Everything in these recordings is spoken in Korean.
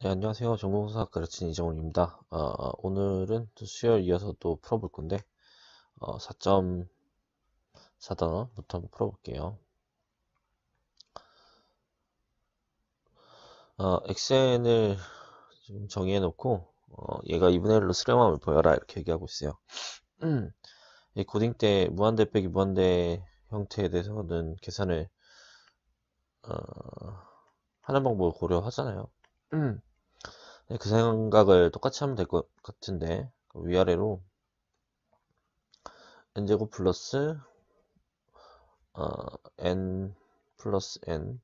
네, 안녕하세요. 전공수학 가르치는 이정훈입니다. 오늘은 또 수요일 이어서 또 풀어볼 건데, 4.4단원부터 한번 풀어볼게요. xn을 지금 정의해놓고, 얘가 2분의 1로 수렴함을 보여라. 이렇게 얘기하고 있어요. 이 코딩 때 무한대 빼기 무한대 형태에 대해서는 계산을, 하는 방법을 고려하잖아요. 네, 그 생각을 똑같이 하면 될 것 같은데, 위아래로 n제곱 플러스 n 플러스 n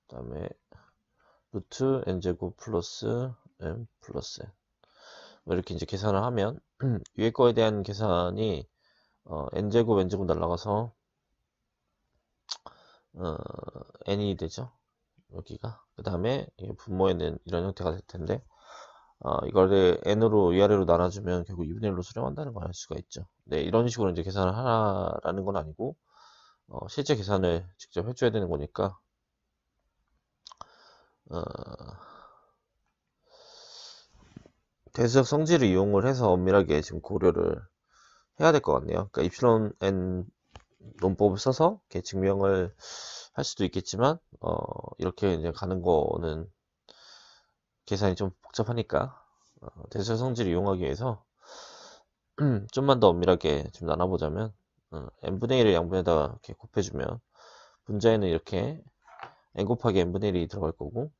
그 다음에 루트 n제곱 플러스 n 플러스 n 뭐 이렇게 이제 계산을 하면 위에 거에 대한 계산이 n제곱 n제곱 날라가서 n이 되죠. 여기가 그 다음에 분모에는 이런 형태가 될 텐데 이거를 n으로 위아래로 나눠주면 결국 2분의 1로 수렴한다는 걸 알 수가 있죠. 네, 이런 식으로 이제 계산을 하라는 건 아니고 실제 계산을 직접 해줘야 되는 거니까 대수적 성질을 이용을 해서 엄밀하게 지금 고려를 해야 될 것 같네요. 그러니까 입실론 n 논법을 써서 이렇게 증명을 할 수도 있겠지만 이렇게 이제 가는 거는 계산이 좀 복잡하니까 대수적 성질을 이용하기 위해서 좀만 더 엄밀하게 좀 나눠보자면 n분의 1을 양분에다가 이렇게 곱해주면 분자에는 이렇게 n 곱하기 n분의 1이 들어갈 거고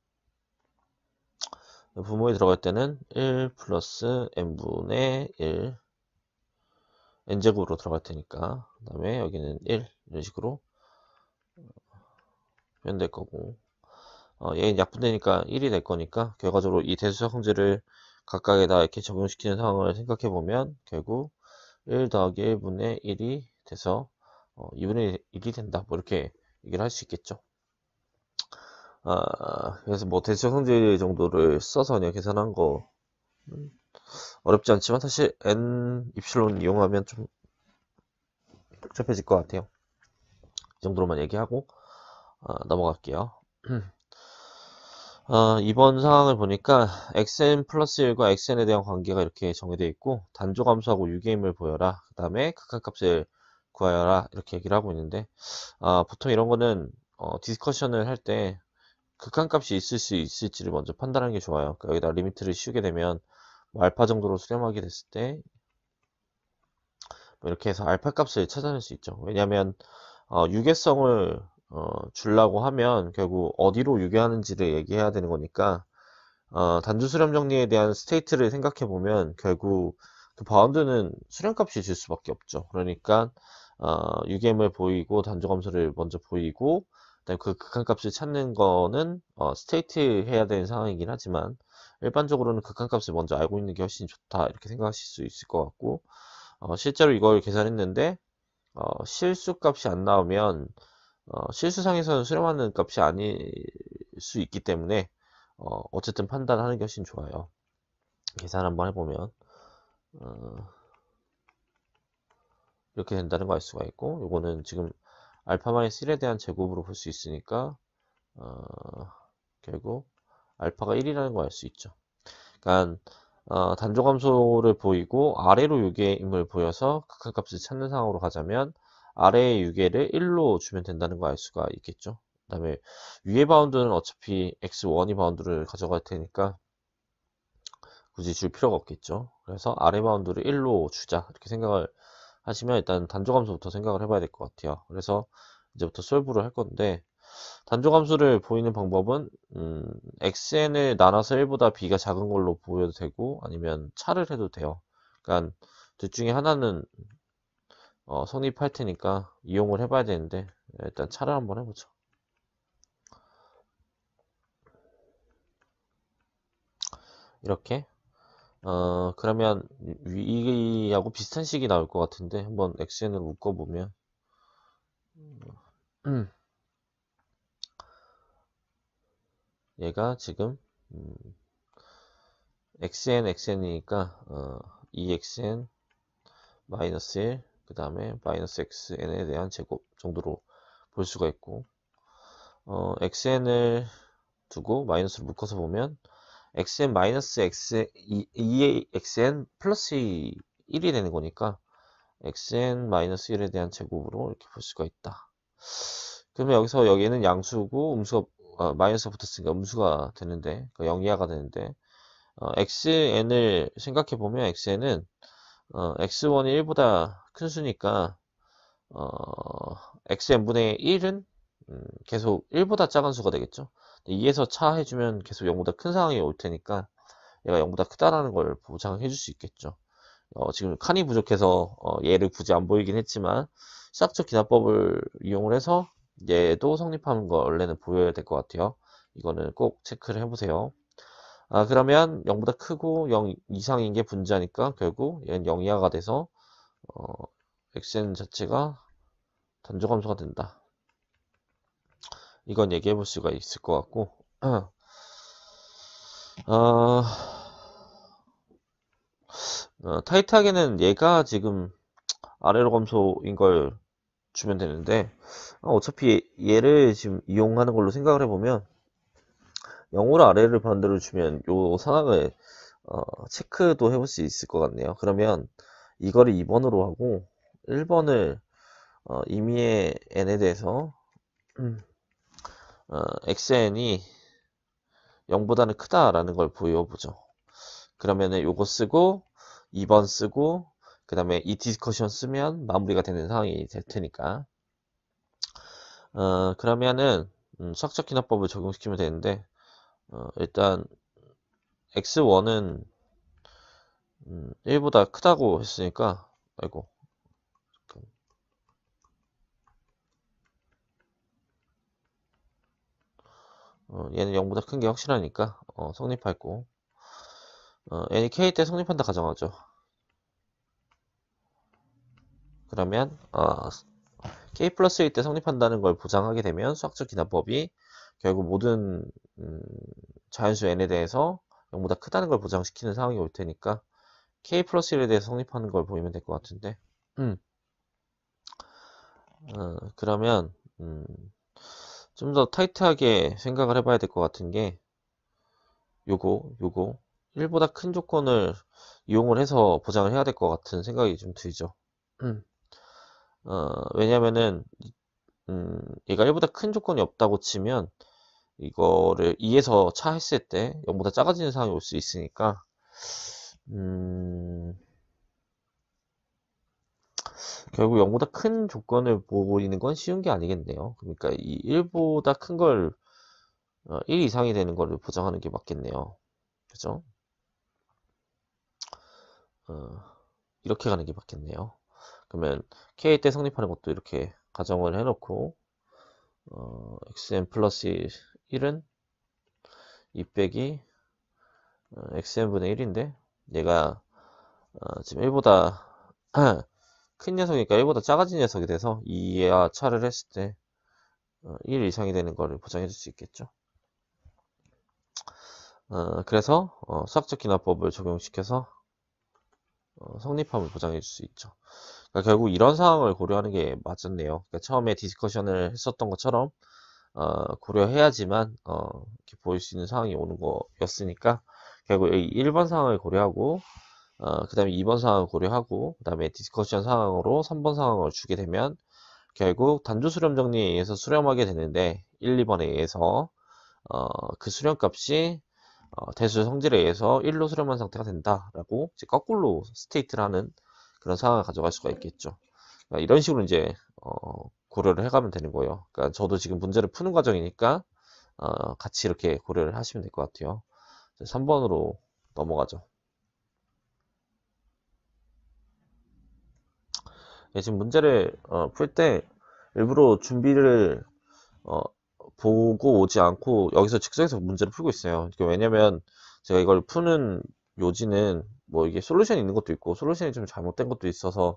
분모에 들어갈 때는 1 플러스 n분의 1 n제곱으로 들어갈 테니까 그 다음에 여기는 1 이런 식으로 표현될 거고 얘는 약분되니까 1이 될 거니까 결과적으로 이 대수적 성질을 각각에다 이렇게 적용시키는 상황을 생각해 보면 결국 1 더하기 1분의 1이 돼서 2분의 1이 된다 뭐 이렇게 얘기를 할 수 있겠죠. 그래서 뭐 대수적 성질 정도를 써서 그냥 계산한 거 어렵지 않지만 사실 n 입실론 이용하면 좀 복잡해질 것 같아요. 이 정도로만 얘기하고 넘어갈게요. 이번 상황을 보니까 xn 플러스 1과 xn에 대한 관계가 이렇게 정해되어 있고 단조감수하고 유기임을 보여라. 그 다음에 극한값을 구하여라. 이렇게 얘기를 하고 있는데 보통 이런 거는 디스커션을 할 때 극한값이 있을 수 있을지를 먼저 판단하는 게 좋아요. 그러니까 여기다 리미트를 씌우게 되면 뭐 알파 정도로 수렴하게 됐을 때 뭐 이렇게 해서 알파 값을 찾아낼 수 있죠. 왜냐하면 유계성을 주려고 하면 결국 어디로 유계하는지를 얘기해야 되는 거니까 단주 수렴 정리에 대한 스테이트를 생각해 보면 결국 그 바운드는 수렴값이 줄 수밖에 없죠. 그러니까 유겜을 보이고 단주 감소를 먼저 보이고 그다음에 그 극한값을 찾는 거는 스테이트 해야 되는 상황이긴 하지만 일반적으로는 극한값을 먼저 알고 있는 게 훨씬 좋다 이렇게 생각하실 수 있을 것 같고 실제로 이걸 계산했는데 실수값이 안 나오면 실수상에서는 수렴하는 값이 아닐 수 있기 때문에 어쨌든 판단하는 게 훨씬 좋아요. 계산 한번 해보면 이렇게 된다는 거 알 수가 있고 요거는 지금 알파 마이너스 1에 대한 제곱으로 볼 수 있으니까 결국 알파가 1이라는 거 알 수 있죠. 그러니까 단조감소를 보이고 아래로 유계임을 보여서 극한값을 찾는 상황으로 가자면 아래의 유계를 1로 주면 된다는 거 알 수가 있겠죠. 그 다음에 위의 바운드는 어차피 x1이 바운드를 가져갈 테니까 굳이 줄 필요가 없겠죠. 그래서 아래 바운드를 1로 주자 이렇게 생각을 하시면 일단 단조감수부터 생각을 해봐야 될 것 같아요. 그래서 이제부터 솔브를 할 건데 단조감수를 보이는 방법은 xn을 나눠서 1보다 b가 작은 걸로 보여도 되고 아니면 차를 해도 돼요. 그러니까 둘 중에 하나는 성립할 테니까 이용을 해봐야 되는데 일단 차를 한번 해보죠. 이렇게 그러면 위하고 비슷한 식이 나올 것 같은데 한번 xn을 묶어보면 얘가 지금 xn이니까 2xn 마이너스 1 그 다음에 마이너스 xn에 대한 제곱 정도로 볼 수가 있고 xn을 두고 마이너스를 묶어서 보면 xn 마이너스 x 2의 xn 플러스 1이 되는 거니까 xn 마이너스 1에 대한 제곱으로 이렇게 볼 수가 있다. 그러면 여기서 여기는 양수고 음수가 마이너스가 붙었으니까 음수가 되는데, 그러니까 0 이하가 되는데, xn을 생각해 보면 xn은 x1이 1보다 큰 수니까 xn분의 1은 계속 1보다 작은 수가 되겠죠. 2에서 차해주면 계속 0보다 큰 상황이 올 테니까 얘가 0보다 크다라는 걸 보장해 줄 수 있겠죠. 지금 칸이 부족해서 얘를 굳이 안 보이긴 했지만 수학적 기납법을 이용을 해서 얘도 성립하는 거 원래는 보여야 될 것 같아요. 이거는 꼭 체크를 해보세요. 그러면 0보다 크고 0 이상인 게 분자니까 결국 얘는 0 이하가 돼서 xn 자체가 단조감수가 된다. 이건 얘기해 볼 수가 있을 것 같고 타이트하게는 얘가 지금 아래로 감소인 걸 주면 되는데 어차피 얘를 지금 이용하는 걸로 생각을 해보면 0으로 아래를 반대로 주면 요 상황을 체크도 해볼 수 있을 것 같네요. 그러면 이거를 2번으로 하고 1번을 임의의 n에 대해서 xn이 0보다는 크다라는 걸 보여보죠. 그러면은 요거 쓰고 2번 쓰고 그 다음에 이 디스커션 쓰면 마무리가 되는 상황이 될 테니까 그러면은 수학적 기납법을 적용시키면 되는데 일단 x1은 1보다 크다고 했으니까 아이고 얘는 0보다 큰 게 확실하니까 성립하고 n이 k 때 성립한다 가정하죠. 그러면 k 플러스 1 때 성립한다는 걸 보장하게 되면 수학적 기납법이 결국 모든 자연수 n에 대해서 0보다 크다는 걸 보장시키는 상황이 올 테니까 k 플러스 1에 대해서 성립하는 걸 보이면 될 것 같은데 그러면 좀 더 타이트하게 생각을 해봐야 될 것 같은 게 요거 1보다 큰 조건을 이용을 해서 보장을 해야 될 것 같은 생각이 좀 들죠. 왜냐면은 얘가 1보다 큰 조건이 없다고 치면 이거를 2에서 차했을 때 0보다 작아지는 상황이 올 수 있으니까 결국 0보다 큰 조건을 보이는 건 쉬운 게 아니겠네요. 그러니까 이 1보다 큰 걸 1 이상이 되는 거를 보장하는 게 맞겠네요. 그죠? 이렇게 가는 게 맞겠네요. 그러면 k 때 성립하는 것도 이렇게 가정을 해놓고 xn 플러스 1은 2 빼기 xn분의 1인데 얘가 지금 1보다 큰 녀석이니까 1보다 작아진 녀석이 돼서 2와 차를 했을 때 1 이상이 되는 거를 보장해 줄 수 있겠죠. 그래서 수학적 기납법을 적용시켜서 성립함을 보장해 줄 수 있죠. 그러니까 결국 이런 상황을 고려하는 게 맞았네요. 그러니까 처음에 디스커션을 했었던 것처럼 고려해야지만 이렇게 보일 수 있는 상황이 오는 거였으니까 결국 이 1번 상황을 고려하고 그 다음에 2번 상황을 고려하고 그 다음에 디스커션 상황으로 3번 상황을 주게 되면 결국 단조 수렴 정리에 의해서 수렴하게 되는데 1, 2번에 의해서 그 수렴값이 대수 성질에 의해서 1로 수렴한 상태가 된다라고 이제 거꾸로 스테이트를 하는 그런 상황을 가져갈 수가 있겠죠. 그러니까 이런 식으로 이제 고려를 해가면 되는 거예요. 그러니까 저도 지금 문제를 푸는 과정이니까 같이 이렇게 고려를 하시면 될 것 같아요. 3번으로 넘어가죠. 예, 지금 문제를 풀 때 일부러 준비를 보고 오지 않고 여기서 즉석에서 문제를 풀고 있어요. 왜냐면 제가 이걸 푸는 요지는 뭐 이게 솔루션이 있는 것도 있고 솔루션이 좀 잘못된 것도 있어서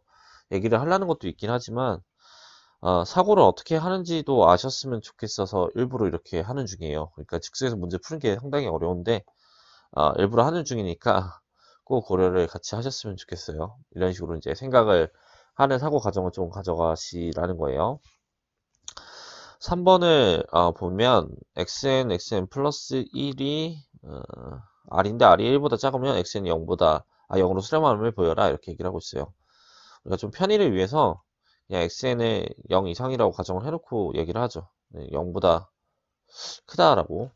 얘기를 하려는 것도 있긴 하지만 사고를 어떻게 하는지도 아셨으면 좋겠어서 일부러 이렇게 하는 중이에요. 그러니까 즉석에서 문제 푸는 게 상당히 어려운데 일부러 하는 중이니까 꼭 고려를 같이 하셨으면 좋겠어요. 이런 식으로 이제 생각을 하는 사고 과정을 좀 가져가시라는 거예요. 3번을 보면 xn 플러스 1이 r인데 r이 1보다 작으면 xn이 0으로 수렴함을 보여라 이렇게 얘기를 하고 있어요. 우리가 좀 편의를 위해서 그냥 xn을 0 이상이라고 가정을 해놓고 얘기를 하죠. 0보다 크다라고.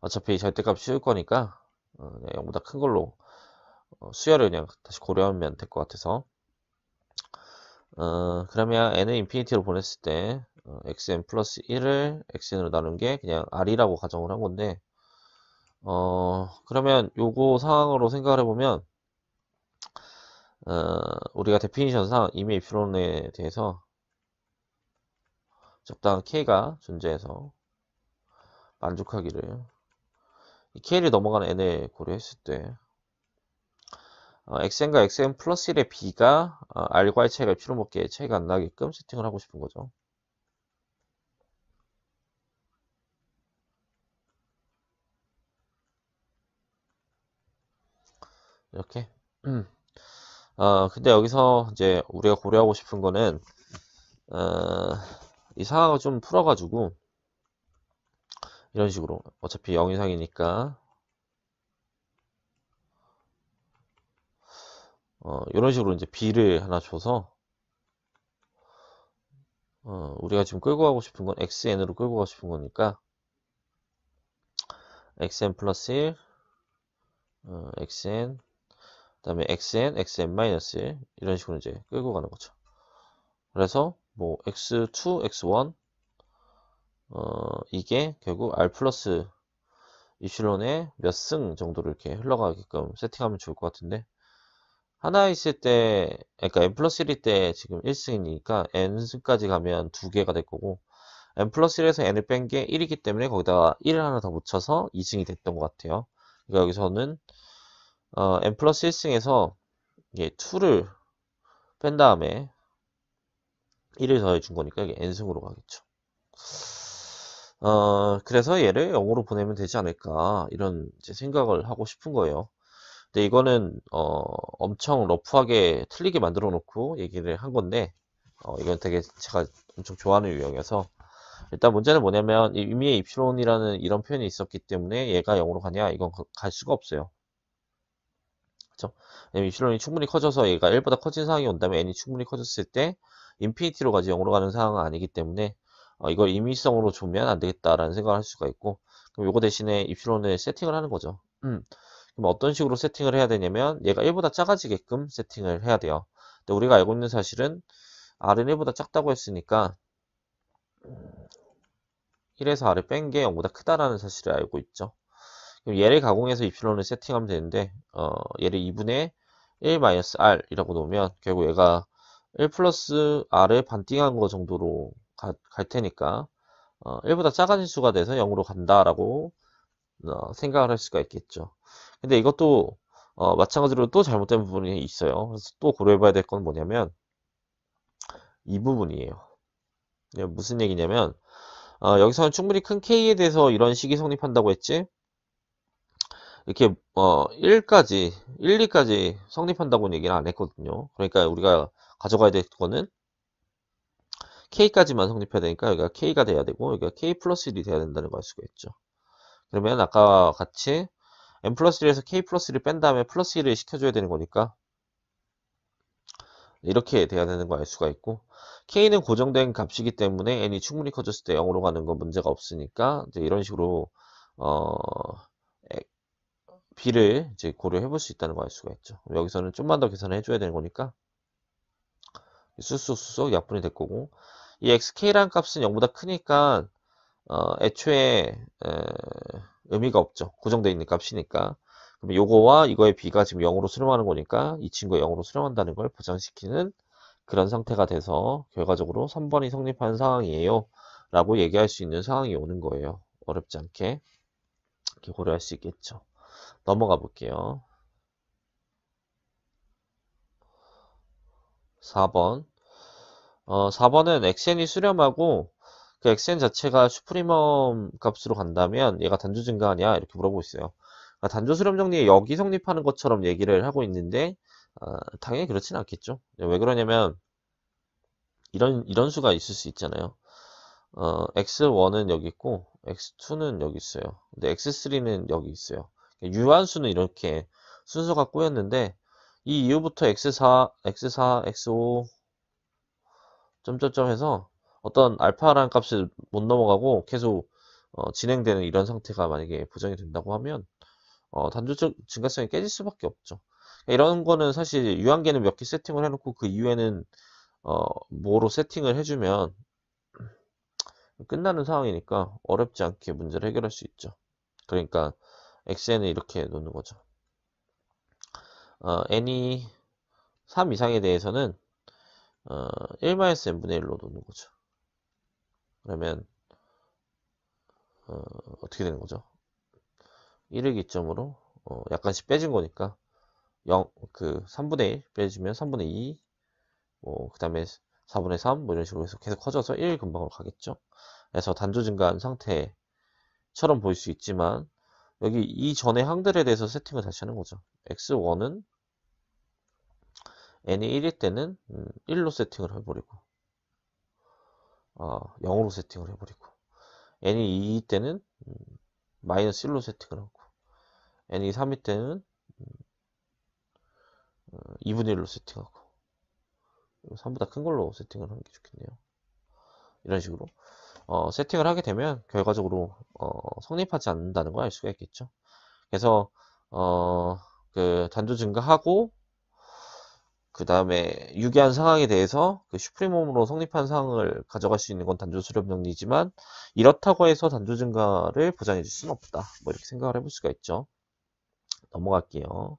어차피 절대값 씌울 거니까 0보다 큰 걸로 수열을 그냥 다시 고려하면 될 것 같아서. 그러면 n을 인피니티로 보냈을 때 xn 플러스 1을 xn으로 나눈 게 그냥 r이라고 가정을 한 건데, 그러면 요거 상황으로 생각을 해보면 우리가 데피니션상 이미 이프론에 대해서 적당한 k가 존재해서 만족하기를, 이 k를 넘어가는 n을 고려했을 때 xn과 xn 플러스 1의 b가 r과의 차이가 필요 없게 차이가 안 나게끔 세팅을 하고 싶은 거죠. 이렇게. 근데 여기서 이제 우리가 고려하고 싶은 거는 이 상황을 좀 풀어가지고 이런 식으로 어차피 0 이상이니까 이런 식으로 이제 b를 하나 줘서 우리가 지금 끌고 가고 싶은 건 xn으로 끌고 가고 싶은 거니까 xn 플러스 1 xn 그 다음에 xn, xn 마이너스 1 이런 식으로 이제 끌고 가는 거죠. 그래서 뭐 x2, x1 이게 결국 r 플러스 이슐론의 몇 승 정도로 이렇게 흘러가게끔 세팅하면 좋을 것 같은데, 하나 있을 때, 그러니까 n 플러스 1일 때 지금 1승이니까 n승까지 가면 2개가 될 거고, n 플러스 1에서 n을 뺀 게 1이기 때문에 거기다가 1을 하나 더 붙여서 2승이 됐던 것 같아요. 그러니까 여기서는 n 플러스 1승에서 2를 뺀 다음에 1을 더해 준 거니까 이게 n승으로 가겠죠. 그래서 얘를 0으로 보내면 되지 않을까 이런 이제 생각을 하고 싶은 거예요. 근데 이거는 엄청 러프하게 틀리게 만들어 놓고 얘기를 한 건데, 이건 되게 제가 엄청 좋아하는 유형이어서, 일단 문제는 뭐냐면 의미의 이프론이라는 이런 표현이 있었기 때문에 얘가 0으로 가냐, 이건 갈 수가 없어요. 그쵸? 왜냐면 이프론이 충분히 커져서 얘가 1보다 커진 상황이 온다면 n이 충분히 커졌을 때 인피니티로 가지 0으로 가는 상황은 아니기 때문에 이걸 임의성으로 주면 안 되겠다라는 생각을 할 수가 있고, 그럼 요거 대신에 이프론을 세팅을 하는 거죠. 그럼 어떤 식으로 세팅을 해야 되냐면 얘가 1보다 작아지게끔 세팅을 해야 돼요. 근데 우리가 알고 있는 사실은 r은 1보다 작다고 했으니까 1에서 r을 뺀 게 0보다 크다라는 사실을 알고 있죠. 그럼 얘를 가공해서 이프론을 세팅하면 되는데 얘를 2분의 1-r 이라고 놓으면 결국 얘가 1 플러스 r을 반띵한 거 정도로 갈 테니까 1보다 작아진 수가 돼서 0으로 간다라고 생각을 할 수가 있겠죠. 근데 이것도 마찬가지로 또 잘못된 부분이 있어요. 그래서 또 고려해봐야 될 건 뭐냐면 이 부분이에요. 무슨 얘기냐면 여기서는 충분히 큰 K에 대해서 이런 식이 성립한다고 했지, 이렇게 1까지 1, 2까지 성립한다고는 얘기를 안 했거든요. 그러니까 우리가 가져가야 될 거는 K까지만 성립해야 되니까 여기가 K가 돼야 되고 여기가 K 플러스 1이 돼야 된다는 걸 알 수가 있죠. 그러면 아까 같이 n 플러스 1에서 k 플러스 1을 뺀 다음에 플러스 1을 시켜줘야 되는 거니까 이렇게 돼야 되는 거 알 수가 있고, k는 고정된 값이기 때문에 n이 충분히 커졌을 때 0으로 가는 건 문제가 없으니까 이제 이런 식으로 b를 이제 고려해 볼 수 있다는 거 알 수가 있죠. 여기서는 좀만 더 계산을 해줘야 되는 거니까 쑥쑥 약분이 될 거고, 이 xk라는 값은 0보다 크니까 애초에 의미가 없죠. 고정되어 있는 값이니까. 그럼 요거와 이거의 b가 지금 0으로 수렴하는 거니까 이 친구가 0으로 수렴한다는 걸 보장시키는 그런 상태가 돼서 결과적으로 3번이 성립한 상황이에요 라고 얘기할 수 있는 상황이 오는 거예요. 어렵지 않게 이렇게 고려할 수 있겠죠. 넘어가 볼게요. 4번 4번은 xn이 수렴하고 그 xn 자체가 슈프리멈 값으로 간다면 얘가 단조 증가하냐 이렇게 물어보고 있어요. 그러니까 단조 수렴 정리에 여기 성립하는 것처럼 얘기를 하고 있는데 당연히 그렇지는 않겠죠. 왜 그러냐면 이런 수가 있을 수 있잖아요. x1은 여기 있고 x2는 여기 있어요. 근데 x3는 여기 있어요. 유한수는 이렇게 순서가 꼬였는데 이 이후부터 x4, x4, x5 점점점 해서 어떤 알파라는 값을 못 넘어가고 계속 진행되는 이런 상태가 만약에 보장이 된다고 하면 단조적 증가성이 깨질 수밖에 없죠. 이런 거는 사실 유한계는 몇 개 세팅을 해놓고 그 이후에는 뭐로 세팅을 해주면 끝나는 상황이니까 어렵지 않게 문제를 해결할 수 있죠. 그러니까 xn을 이렇게 놓는 거죠. n이 3 이상에 대해서는 1-n분의 1로 놓는 거죠. 그러면 어떻게 되는 거죠? 1을 기점으로 약간씩 빼진 거니까 3분의 1 빼주면 3분의 2, 그 다음에 4분의 3, 뭐 이런 식으로 해서 계속 커져서 1 근방으로 가겠죠. 그래서 단조 증가한 상태처럼 보일 수 있지만 여기 이전의 항들에 대해서 세팅을 다시 하는 거죠. x1은 n이 1일 때는 1로 세팅을 해버리고 0으로 세팅을 해버리고 n이 2일 때는 마이너스 1로 세팅을 하고 n이 3일 때는 2분의 1로 세팅하고 3보다 큰 걸로 세팅을 하는 게 좋겠네요. 이런 식으로 세팅을 하게 되면 결과적으로 성립하지 않는다는 걸 알 수가 있겠죠. 그래서 그 단조 증가하고 그 다음에 유기한 상황에 대해서 그 슈프리멈으로 성립한 상황을 가져갈 수 있는 건 단조 수렴 정리지만 이렇다고 해서 단조 증가를 보장해 줄 수는 없다. 뭐 이렇게 생각을 해볼 수가 있죠. 넘어갈게요.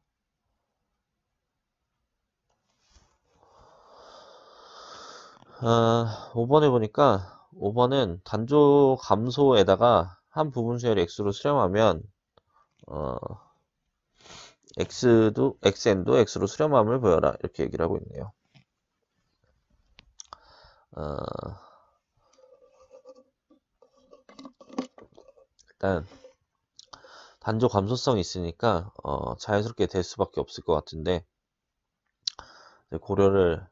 5번에 보니까 5번은 단조 감소에다가 한 부분수열 x로 수렴하면 xn도 x로 수렴함을 보여라 이렇게 얘기를 하고 있네요. 일단 단조 감소성이 있으니까 자연스럽게 될 수밖에 없을 것 같은데 고려를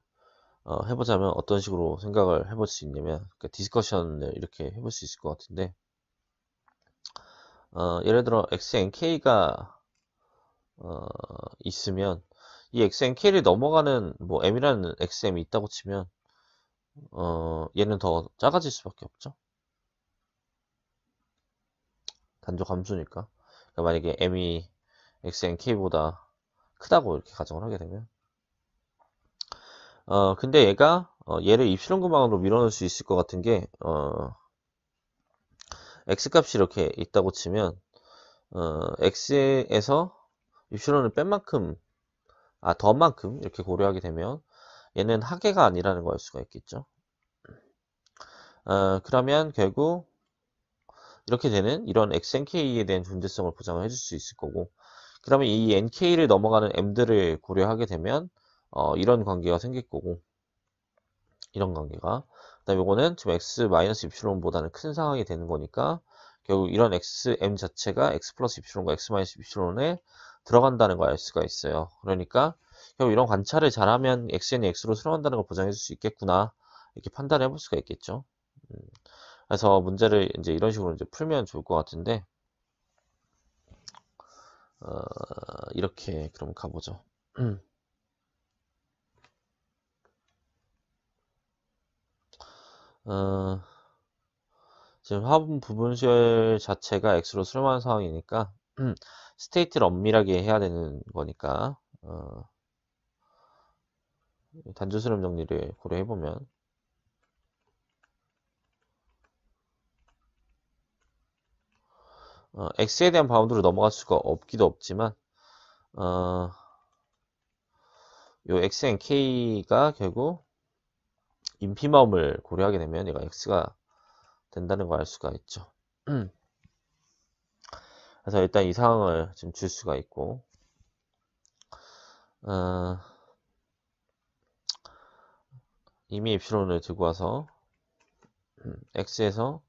해보자면 어떤 식으로 생각을 해볼 수 있냐면 그러니까 디스커션을 이렇게 해볼 수 있을 것 같은데 예를 들어 xnk가 있으면 이 xnk를 넘어가는 뭐 m이라는 xm이 있다고 치면 얘는 더 작아질 수밖에 없죠. 단조 감소니까. 그러니까 만약에 m이 xnk보다 크다고 이렇게 가정을 하게 되면 근데 얘가 얘를 입실론 근방으로 밀어넣을 수 있을 것 같은 게 x값이 이렇게 있다고 치면 x에서 입실론을 뺀 만큼 더 만큼 이렇게 고려하게 되면 얘는 하계가 아니라는 걸 알 수가 있겠죠. 그러면 결국 이렇게 되는 이런 xnk에 대한 존재성을 보장을 해줄 수 있을 거고 그러면 이 nk를 넘어가는 m들을 고려하게 되면 이런 관계가 생길 거고 이런 관계가 그 다음에 이거는 지금 x-입실론보다는 큰 상황이 되는 거니까 결국 이런 xm 자체가 x 플러스 입실론과 x 마이너스 입실론에 들어간다는 걸 알 수가 있어요. 그러니까 결국 이런 관찰을 잘하면 xn이 x로 수렴한다는 걸 보장해 줄 수 있겠구나 이렇게 판단해 볼 수가 있겠죠. 그래서 문제를 이제 이런 식으로 이제 풀면 좋을 것 같은데 이렇게 그럼 가보죠. 지금 화분 부분수열 자체가 x로 수렴하는 상황이니까 스테이트를 엄밀하게 해야 되는 거니까 단조 수렴 정리를 고려해보면 x에 대한 바운드로 넘어갈 수가 없기도 없지만 요 xnk가 결국 인피멈을 고려하게 되면 얘가 x가 된다는 걸 알 수가 있죠. 그래서 일단 이 상황을 지금 줄 수가 있고 이미 입실론을 들고 와서 x에서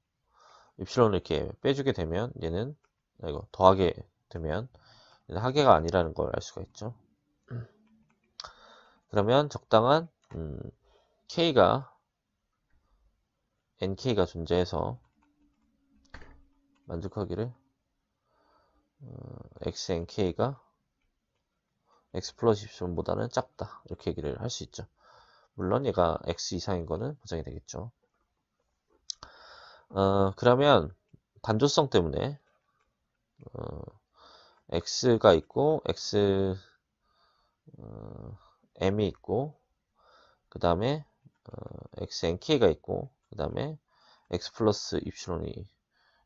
입실론을 이렇게 빼주게 되면 얘는 이거 더하게 되면 얘는 하계가 아니라는 걸 알 수가 있죠. 그러면 적당한 nk가 존재해서 만족하기를 xnk가 x 플러스 y 보다는 작다 이렇게 얘기를 할 수 있죠. 물론 얘가 x 이상인 거는 보장이 되겠죠. 그러면 단조성 때문에 x가 있고 m이 있고 그 다음에 xnk가 있고 그 다음에 x 플러스 y이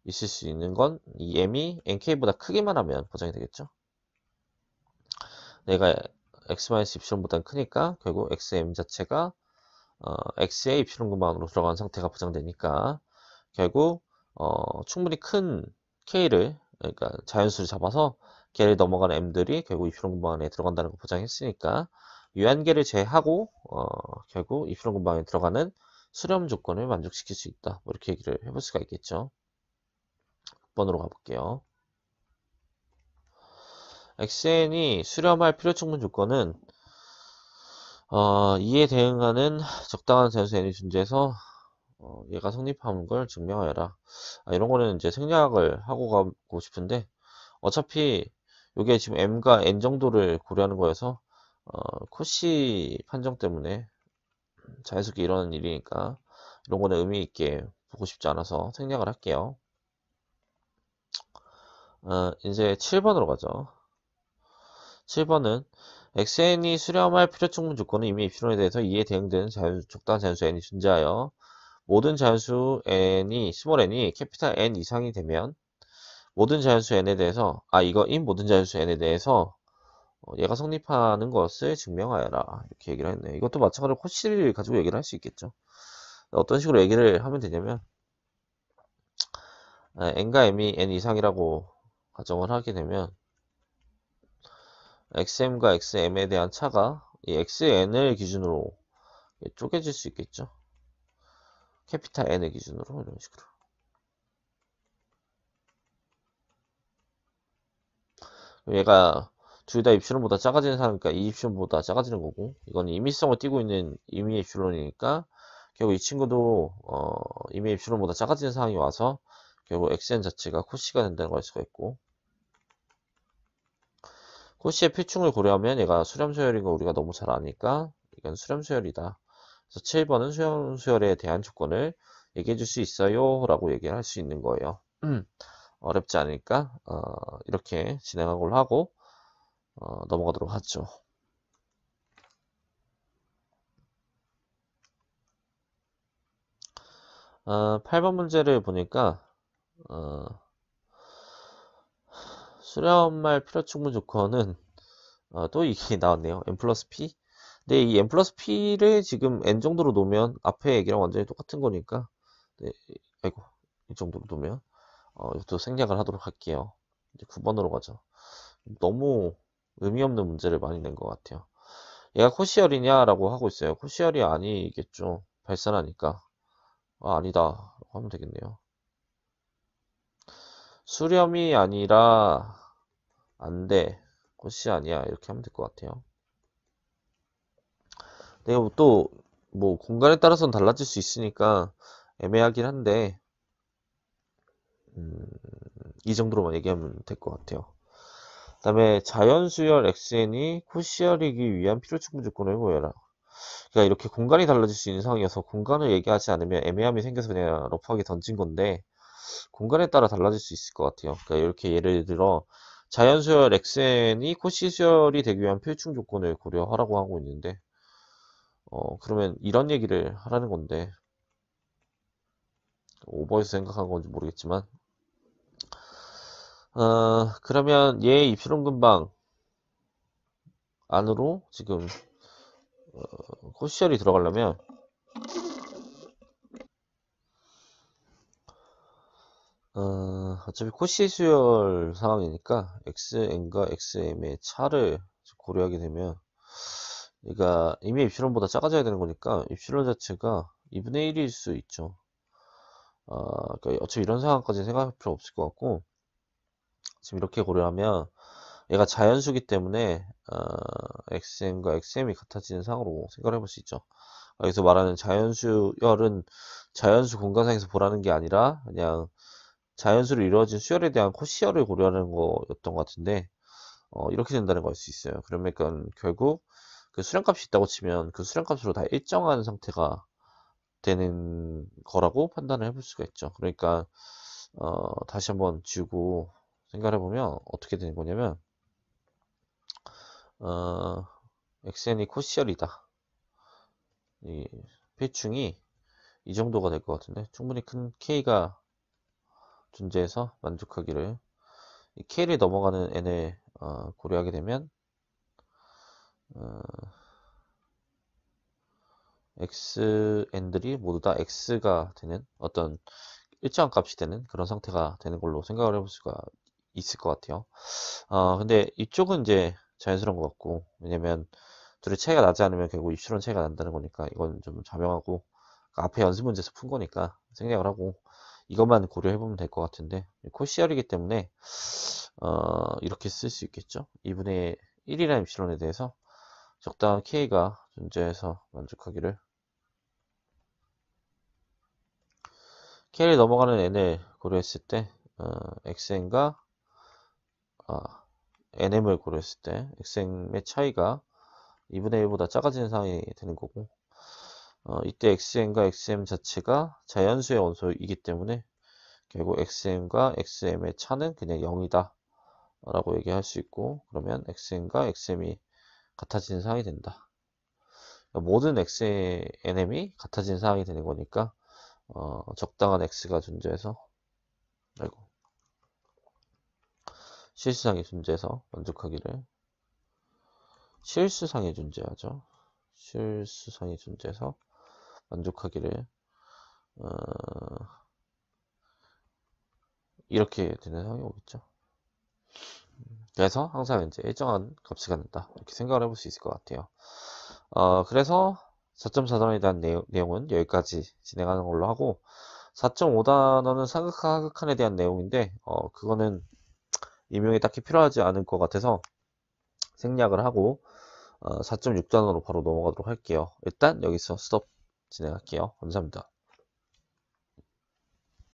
있을 수 있는 건 이 m이 nk보다 크기만 하면 보장이 되겠죠. 내가 x-y보다 크니까 결국 xm 자체가 x의 입실론 근방으로 들어간 상태가 보장되니까 결국 충분히 큰 k를 그러니까 자연수를 잡아서 걔를 넘어가는 m들이 결국 입실론 근방 안에 들어간다는 걸 보장했으니까 유한계를 제하고 결국 입실론 근방에 들어가는 수렴 조건을 만족시킬 수 있다. 뭐 이렇게 얘기를 해볼 수가 있겠죠. 6번으로 가볼게요. xn이 수렴할 필요 충분 조건은 이에 대응하는 적당한 자연수 n이 존재해서 얘가 성립하는 걸 증명하여라. 이런 거는 이제 생략을 하고 가고 싶은데 어차피 이게 지금 m과 n 정도를 고려하는 거여서 코시 판정 때문에 자연스럽게 일어나는 일이니까 이런 거는 의미 있게 보고 싶지 않아서 생략을 할게요. 이제 7번으로 가죠. 7번은 xn이 수렴할 필요 충분 조건은 이미 입실론에 대해서 이에 대응되는 적당한 자연수 n이 존재하여 모든 자연수 n이 스몰 n이 캐피탈 n 이상이 되면 모든 자연수 n에 대해서 이거인 모든 자연수 n에 대해서 얘가 성립하는 것을 증명하여라 이렇게 얘기를 했네요. 이것도 마찬가지로 코시를 가지고 얘기를 할 수 있겠죠. 어떤 식으로 얘기를 하면 되냐면 n과 m이 n 이상이라고 가정을 하게 되면 xm과 xm에 대한 차가 이 xn을 기준으로 쪼개질 수 있겠죠. 캐피탈 n을 기준으로 이런 식으로. 얘가 둘 다 입실론보다 작아지는 상황이니까 이 입실론보다 작아지는 거고 이건 임의성을 띠고 있는 임의 입실론이니까 결국 이 친구도 임의 입실론보다 작아지는 상황이 와서 결국 xn 자체가 코시가 된다는 걸 알 수가 있고 코시의 필충을 고려하면 얘가 수렴수열인 거 우리가 너무 잘 아니까 이건 수렴수열이다. 그래서 7번은 수렴수열에 대한 조건을 얘기해 줄 수 있어요 라고 얘기를 할 수 있는 거예요. 어렵지 않으니까 이렇게 진행한 걸로 하고 넘어가도록 하죠. 8번 문제를 보니까 수렴할 필요 충분 조건은 또 이게 나왔네요. n 플러스 p. 근데 이 n 플러스 p를 지금 n 정도로 놓으면 앞에 얘기랑 완전히 똑같은 거니까 네, 아이고 이 정도로 놓으면 이것도 생략을 하도록 할게요. 이제 9번으로 가죠. 너무 의미 없는 문제를 많이 낸 것 같아요. 얘가 코시열이냐라고 하고 있어요. 코시열이 아니겠죠. 발산하니까. 아니다 하면 되겠네요. 수렴이 아니라 안돼 코시 아니야 이렇게 하면 될 것 같아요. 내가 또 뭐 공간에 따라서는 달라질 수 있으니까 애매하긴 한데 이 정도로만 얘기하면 될 것 같아요. 그 다음에 자연수열 xn이 코시열이기 위한 필요 충분 조건을 보여라. 그러니까 이렇게 공간이 달라질 수 있는 상황이어서 공간을 얘기하지 않으면 애매함이 생겨서 그냥 러프하게 던진 건데 공간에 따라 달라질 수 있을 것 같아요. 그러니까 이렇게 예를 들어 자연수열 xn이 코시수열이 되기 위한 필충 조건을 고려하라고 하고 있는데 그러면 이런 얘기를 하라는 건데 오버해서 생각한 건지 모르겠지만 그러면 얘 입실론 근방 안으로 지금 코시열이 들어가려면 어차피 코시수열 상황이니까 xn과 xm의 차를 고려하게 되면 얘가 이미 입실론보다 작아져야 되는 거니까 입실론 자체가 2분의 1일 수 있죠. 그러니까 어차피 이런 상황까지 생각할 필요 없을 것 같고 지금 이렇게 고려하면 얘가 자연수기 때문에 xn과 xm이 같아지는 상황으로 생각을 해볼 수 있죠. 여기서 말하는 자연수열은 자연수 공간상에서 보라는 게 아니라 그냥 자연수로 이루어진 수열에 대한 코시열을 고려하는 거였던 것 같은데 이렇게 된다는 걸 알 수 있어요. 그러니까 결국 그 수량값이 있다고 치면 그 수량값으로 다 일정한 상태가 되는 거라고 판단을 해볼 수가 있죠. 그러니까 다시 한번 지우고 생각해 보면 어떻게 되는 거냐면 xn이 코시열이다. 이 필충이 이 정도가 될 것 같은데 충분히 큰 k가 존재해서 만족하기를 이 k를 넘어가는 n을 고려하게 되면 xn들이 모두 다 x가 되는 어떤 일정한 값이 되는 그런 상태가 되는 걸로 생각을 해볼 수가 있을 것 같아요. 근데 이쪽은 이제 자연스러운 것 같고, 왜냐면 둘의 차이가 나지 않으면 결국 입시론 차이가 난다는 거니까 이건 좀 자명하고, 앞에 연습 문제에서 푼 거니까 생략을 하고 이것만 고려해보면 될 것 같은데, 코시열이기 때문에 이렇게 쓸 수 있겠죠. 2분의 1이라는 입시론에 대해서 적당한 k가 존재해서 만족하기를, k를 넘어가는 n을 고려했을 때 xn과 nm을 고려했을 때 xm의 차이가 2분의 1보다 작아지는 상황이 되는 거고, 이때 xm과 xm 자체가 자연수의 원소이기 때문에 결국 xm과 xm의 차는 그냥 0이다 라고 얘기할 수 있고, 그러면 xm과 xm이 같아지는 상황이 된다. 그러니까 모든 nm이 같아지는 상황이 되는 거니까 적당한 x가 존재해서, 아이고, 실수상이 존재해서 만족하기를, 실수상이 존재하죠. 실수상이 존재해서 만족하기를 이렇게 되는 상황이 오겠죠. 그래서 항상 이제 일정한 값이 갖는다 이렇게 생각을 해볼 수 있을 것 같아요. 그래서 4.4단원에 대한 내용은 여기까지 진행하는 걸로 하고, 4.5단원은 삼각형 하극한에 대한 내용인데 그거는 임용이 딱히 필요하지 않을 것 같아서 생략을 하고 4.6단원으로 바로 넘어가도록 할게요. 일단 여기서 스톱 진행할게요. 감사합니다.